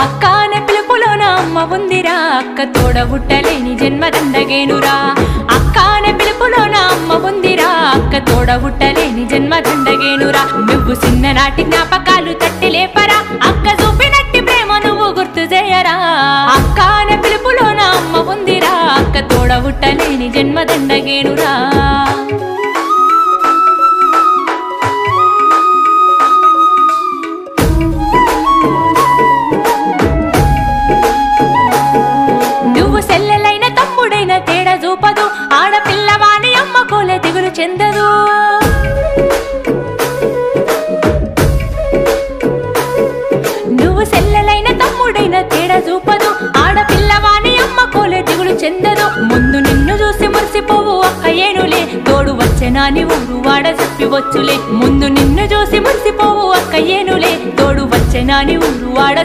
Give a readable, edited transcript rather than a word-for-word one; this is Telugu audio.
అక్క అనే పిలుపులోన అమ్మ ఉందిరా, అక్క తోడబుట్టలేని జన్మదండగేనురా. అక్క అనే పిలుపులోన అమ్మ ఉందిరా, అక్క తోడబుట్టలేని జన్మదండగేనురా. నువ్వు చిన్ననాటి జ్ఞాపకాలు తట్టి లేపరా, అక్క చూపినట్టి ప్రేమ నువ్వు గుర్తు చేయరా. అక్క అనే పిలుపులోన అమ్మ ఉందిరా, అక్క తోడబుట్టలేని జన్మదండగేనురా. నువ్వు సెల్లెలైన తమ్ముడైన తేడా చూపదు, ఆడపిల్లవాని అమ్మ కోలే దిగులు చెందదు. నువ్వు సెల్లెలైన తమ్ముడైన తేడా చూపదు, ఆడపిల్లవాని అమ్మ కోలే దిగులు చెందదు. ముందు నిన్ను చూసి మురిసిపోవు అక్క ఏనులే, తోడు వచ్చెనాని ఊరు వాడ చెప్పివచ్చులే. ముందు నిన్ను చూసి మురిసిపోవు అక్క ఏనులే, తోడు వచ్చెనాని ఊరు వాడ